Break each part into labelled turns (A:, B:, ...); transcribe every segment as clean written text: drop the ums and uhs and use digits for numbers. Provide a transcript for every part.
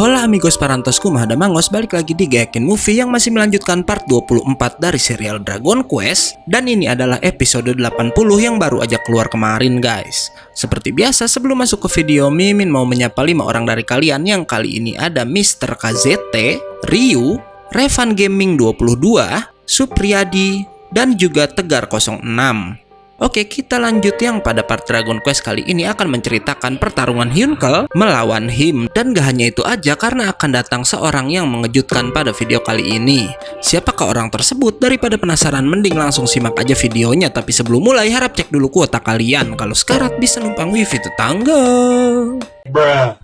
A: Hola amigos parantosku, Mahada Mangos, balik lagi di Gayakin Movie yang masih melanjutkan part 24 dari serial Dragon Quest. Dan ini adalah episode 80 yang baru aja keluar kemarin guys. Seperti biasa sebelum masuk ke video, Mimin mau menyapa 5 orang dari kalian yang kali ini ada Mr. KZT, Ryu, Revan Gaming 22, Supriyadi, dan juga Tegar 06. Oke, kita lanjut yang pada part Dragon Quest kali ini akan menceritakan pertarungan Hyunkle melawan Him. Dan gak hanya itu aja, karena akan datang seorang yang mengejutkan pada video kali ini. Siapakah orang tersebut? Daripada penasaran, mending langsung simak aja videonya. Tapi sebelum mulai, harap cek dulu kuota kalian. Kalau sekarat bisa numpang wifi tetangga. Bruh.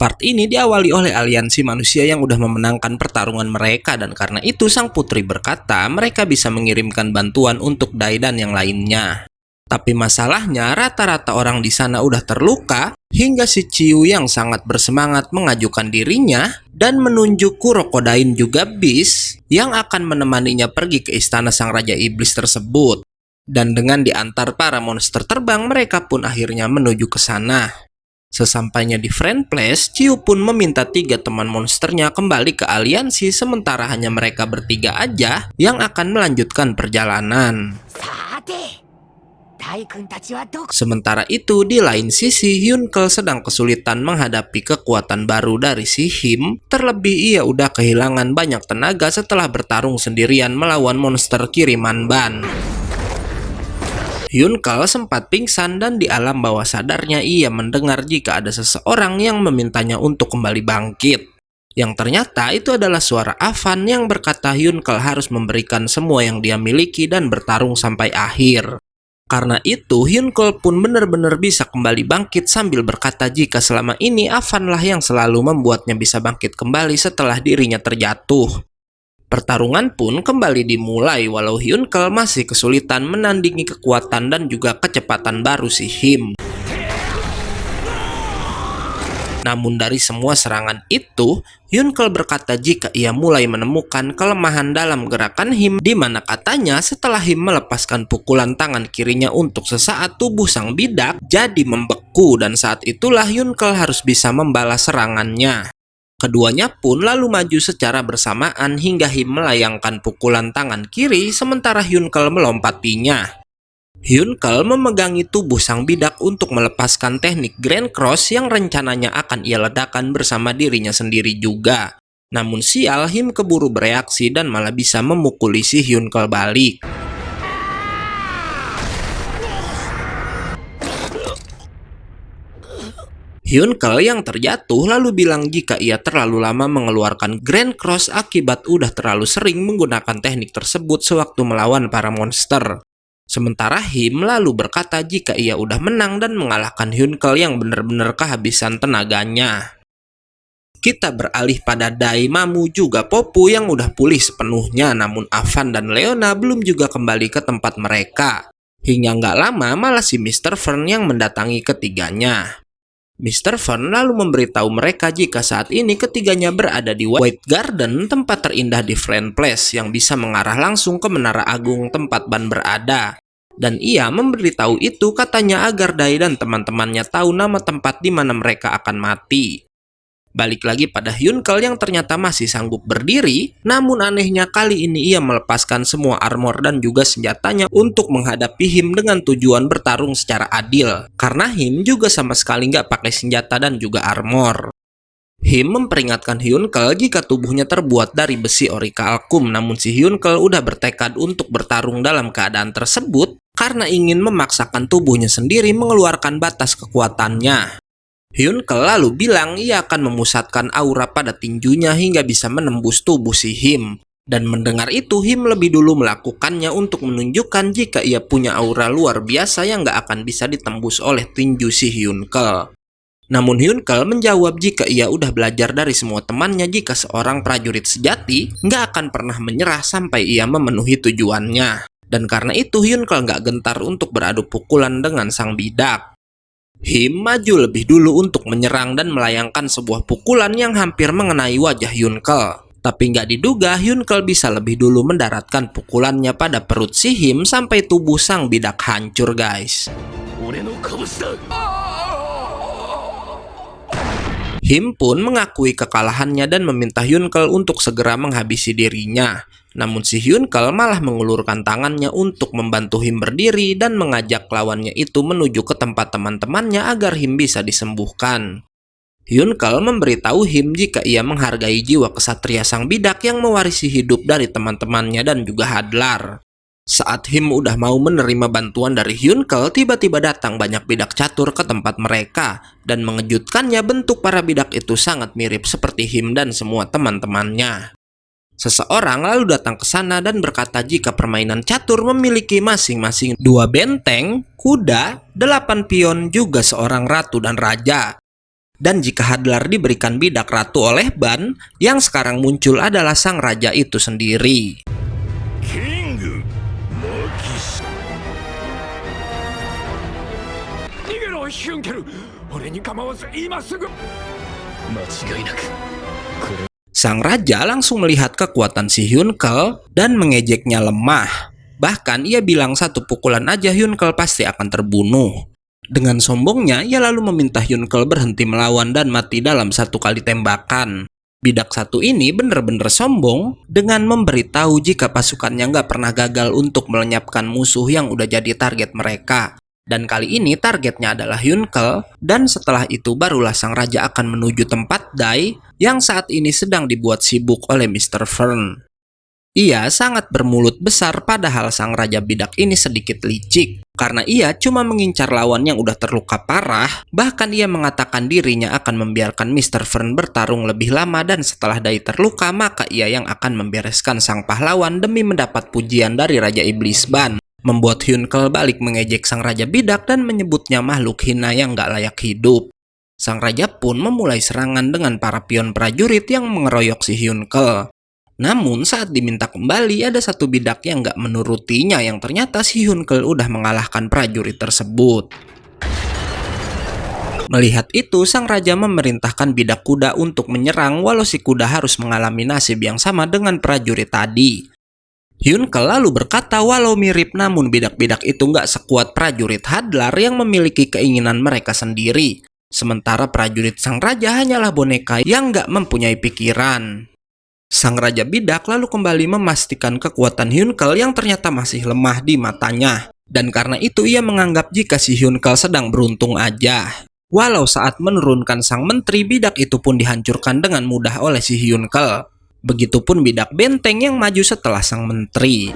A: Part ini diawali oleh aliansi manusia yang udah memenangkan pertarungan mereka, dan karena itu sang putri berkata mereka bisa mengirimkan bantuan untuk Dai dan yang lainnya. Tapi masalahnya rata-rata orang di sana udah terluka, hingga si Chiyu yang sangat bersemangat mengajukan dirinya dan menunjuk Kurokodain juga Beast yang akan menemaninya pergi ke istana sang Raja Iblis tersebut. Dan dengan diantar para monster terbang, mereka pun akhirnya menuju ke sana. Sesampainya di Friend Place, Chiyu pun meminta 3 teman monsternya kembali ke aliansi, sementara hanya mereka bertiga aja yang akan melanjutkan perjalanan. Sementara itu, di lain sisi, Hyunkle sedang kesulitan menghadapi kekuatan baru dari si Him. Terlebih ia udah kehilangan banyak tenaga setelah bertarung sendirian melawan monster kiriman ban. Hyunkle sempat pingsan dan di alam bawah sadarnya ia mendengar jika ada seseorang yang memintanya untuk kembali bangkit. Yang ternyata itu adalah suara Avan yang berkata Hyunkle harus memberikan semua yang dia miliki dan bertarung sampai akhir. Karena itu Hyunkle pun benar-benar bisa kembali bangkit sambil berkata jika selama ini Avan lah yang selalu membuatnya bisa bangkit kembali setelah dirinya terjatuh. Pertarungan pun kembali dimulai walau Hyunkle masih kesulitan menandingi kekuatan dan juga kecepatan baru si Him. Namun dari semua serangan itu, Hyunkle berkata jika ia mulai menemukan kelemahan dalam gerakan Him, di mana katanya setelah Him melepaskan pukulan tangan kirinya untuk sesaat, tubuh sang bidak jadi membeku dan saat itulah Hyunkle harus bisa membalas serangannya. Keduanya pun lalu maju secara bersamaan hingga Him melayangkan pukulan tangan kiri sementara Hyunkle melompatinya. Hyunkle memegangi tubuh sang bidak untuk melepaskan teknik Grand Cross yang rencananya akan ia ledakan bersama dirinya sendiri juga. Namun sial, Him keburu bereaksi dan malah bisa memukuli si Hyunkle balik. Hyunkle yang terjatuh lalu bilang jika ia terlalu lama mengeluarkan Grand Cross akibat udah terlalu sering menggunakan teknik tersebut sewaktu melawan para monster. Sementara Him lalu berkata jika ia udah menang dan mengalahkan Hyunkle yang benar-benar kehabisan tenaganya. Kita beralih pada Dai, Mamu juga Popu yang udah pulih sepenuhnya, namun Avan dan Leona belum juga kembali ke tempat mereka. Hingga nggak lama malah si Mr. Fern yang mendatangi ketiganya. Mr. Fern lalu memberitahu mereka jika saat ini ketiganya berada di White Garden, tempat terindah di Friend Place yang bisa mengarah langsung ke Menara Agung tempat Ban berada. Dan ia memberitahu itu katanya agar Dai dan teman-temannya tahu nama tempat di mana mereka akan mati. Balik lagi pada Hyunkle yang ternyata masih sanggup berdiri, namun anehnya kali ini ia melepaskan semua armor dan juga senjatanya untuk menghadapi Him dengan tujuan bertarung secara adil. Karena Him juga sama sekali nggak pakai senjata dan juga armor. Him memperingatkan Hyunkle jika tubuhnya terbuat dari besi Orika Alkum, namun si Hyunkle udah bertekad untuk bertarung dalam keadaan tersebut karena ingin memaksakan tubuhnya sendiri mengeluarkan batas kekuatannya. Hyunkle lalu bilang ia akan memusatkan aura pada tinjunya hingga bisa menembus tubuh si Him. Dan mendengar itu Him lebih dulu melakukannya untuk menunjukkan jika ia punya aura luar biasa yang gak akan bisa ditembus oleh tinju si Hyunkle. Namun Hyunkle menjawab jika ia udah belajar dari semua temannya jika seorang prajurit sejati gak akan pernah menyerah sampai ia memenuhi tujuannya. Dan karena itu Hyunkle gak gentar untuk beradu pukulan dengan sang bidak. Him maju lebih dulu untuk menyerang dan melayangkan sebuah pukulan yang hampir mengenai wajah Hyunkle. Tapi nggak diduga Hyunkal bisa lebih dulu mendaratkan pukulannya pada perut si Him sampai tubuh sang bidak hancur guys. Him pun mengakui kekalahannya dan meminta Hyunkal untuk segera menghabisi dirinya. Namun si Hyunkal malah mengulurkan tangannya untuk membantu Him berdiri dan mengajak lawannya itu menuju ke tempat teman-temannya agar Him bisa disembuhkan. Hyunkal memberitahu Him jika ia menghargai jiwa kesatria sang bidak yang mewarisi hidup dari teman-temannya dan juga Hadlar. Saat Him udah mau menerima bantuan dari Hyunkal, tiba-tiba datang banyak bidak catur ke tempat mereka. Dan mengejutkannya bentuk para bidak itu sangat mirip seperti Him dan semua teman-temannya. Seseorang lalu datang ke sana dan berkata jika permainan catur memiliki masing-masing 2 benteng, kuda, 8 pion, juga seorang ratu dan raja. Dan jika Hadlar diberikan bidak ratu oleh Ban, yang sekarang muncul adalah sang raja itu sendiri. Sang raja langsung melihat kekuatan si Hyunkal dan mengejeknya lemah. Bahkan ia bilang satu pukulan aja Hyunkal pasti akan terbunuh. Dengan sombongnya, ia lalu meminta Hyunkal berhenti melawan dan mati dalam 1 kali tembakan. Bidak satu ini bener-bener sombong dengan memberitahu jika pasukannya nggak pernah gagal untuk melenyapkan musuh yang udah jadi target mereka. Dan kali ini targetnya adalah Hyunkal, dan setelah itu barulah sang raja akan menuju tempat Dai yang saat ini sedang dibuat sibuk oleh Mr. Fern. Ia sangat bermulut besar padahal sang raja bidak ini sedikit licik. Karena ia cuma mengincar lawan yang udah terluka parah, bahkan ia mengatakan dirinya akan membiarkan Mr. Fern bertarung lebih lama dan setelah Dai terluka maka ia yang akan membereskan sang pahlawan demi mendapat pujian dari Raja Iblis Ban. Membuat Hyunkal balik mengejek sang raja bidak dan menyebutnya makhluk hina yang gak layak hidup. Sang raja pun memulai serangan dengan para pion prajurit yang mengeroyok si Hyunkal. Namun saat diminta kembali ada satu bidak yang gak menurutinya yang ternyata si Hyunkal udah mengalahkan prajurit tersebut. Melihat itu sang raja memerintahkan bidak kuda untuk menyerang walau si kuda harus mengalami nasib yang sama dengan prajurit tadi. Hyunkal lalu berkata walau mirip namun bidak-bidak itu gak sekuat prajurit Hadlar yang memiliki keinginan mereka sendiri. Sementara prajurit sang raja hanyalah boneka yang gak mempunyai pikiran. Sang raja bidak lalu kembali memastikan kekuatan Hyunkal yang ternyata masih lemah di matanya. Dan karena itu ia menganggap jika si Hyunkal sedang beruntung aja. Walau saat menurunkan sang menteri, bidak itu pun dihancurkan dengan mudah oleh si Hyunkal. Begitupun bidak benteng yang maju setelah sang menteri.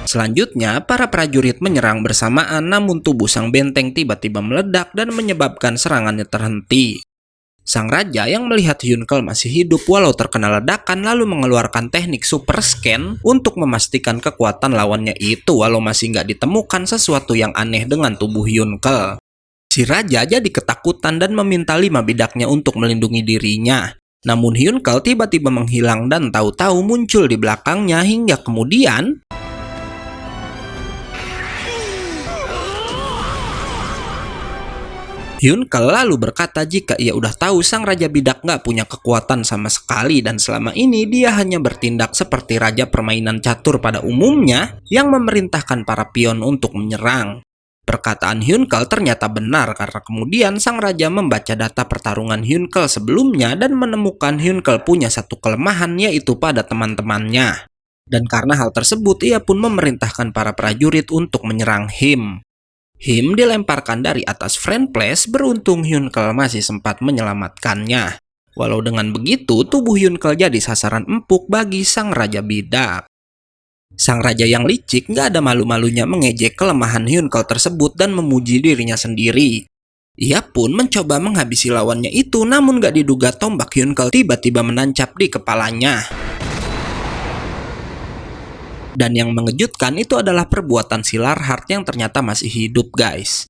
A: Selanjutnya, para prajurit menyerang bersamaan namun tubuh sang benteng tiba-tiba meledak dan menyebabkan serangannya terhenti. Sang raja yang melihat Hyunkal masih hidup walau terkena ledakan lalu mengeluarkan teknik super scan untuk memastikan kekuatan lawannya itu walau masih nggak ditemukan sesuatu yang aneh dengan tubuh Hyunkal. Si raja jadi ketakutan dan meminta 5 bidaknya untuk melindungi dirinya. Namun Hyunkal tiba-tiba menghilang dan tahu-tahu muncul di belakangnya hingga kemudian Hyunkal lalu berkata jika ia udah tahu sang raja bidak nggak punya kekuatan sama sekali dan selama ini dia hanya bertindak seperti raja permainan catur pada umumnya yang memerintahkan para pion untuk menyerang. Perkataan Hyunkal ternyata benar karena kemudian sang raja membaca data pertarungan Hyunkal sebelumnya dan menemukan Hyunkal punya satu kelemahan yaitu pada teman-temannya. Dan karena hal tersebut ia pun memerintahkan para prajurit untuk menyerang Him. Him dilemparkan dari atas friend place, beruntung Hyunkal masih sempat menyelamatkannya. Walau dengan begitu tubuh Hyunkal jadi sasaran empuk bagi sang raja bidak. Sang raja yang licik gak ada malu-malunya mengejek kelemahan Hyunkal tersebut dan memuji dirinya sendiri. Ia pun mencoba menghabisi lawannya itu namun gak diduga tombak Hyunkal tiba-tiba menancap di kepalanya. Dan yang mengejutkan itu adalah perbuatan si Larhart yang ternyata masih hidup guys.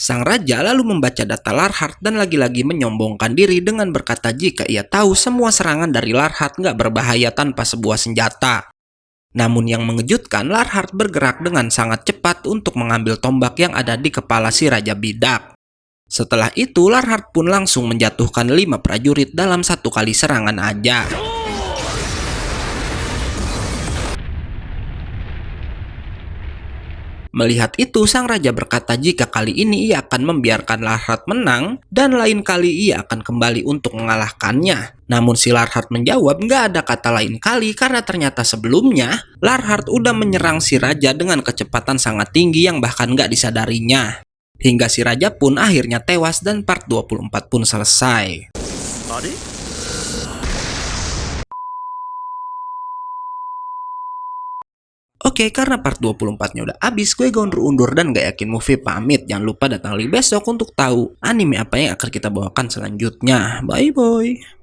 A: Sang raja lalu membaca data Larhart dan lagi-lagi menyombongkan diri dengan berkata jika ia tahu semua serangan dari Larhart nggak berbahaya tanpa sebuah senjata. Namun yang mengejutkan, Larhart bergerak dengan sangat cepat untuk mengambil tombak yang ada di kepala si Raja Bidak. Setelah itu, Larhart pun langsung menjatuhkan 5 prajurit dalam satu kali serangan aja. Melihat itu, sang raja berkata jika kali ini ia akan membiarkan Larhart menang dan lain kali ia akan kembali untuk mengalahkannya. Namun si Larhart menjawab nggak ada kata lain kali karena ternyata sebelumnya Larhart udah menyerang si raja dengan kecepatan sangat tinggi yang bahkan nggak disadarinya. Hingga si raja pun akhirnya tewas dan part 24 pun selesai. Oke, karena part 24-nya udah habis, gue undur dan gak yakin movie pamit. Jangan lupa datang lagi besok untuk tahu anime apa yang akan kita bawakan selanjutnya. Bye-bye.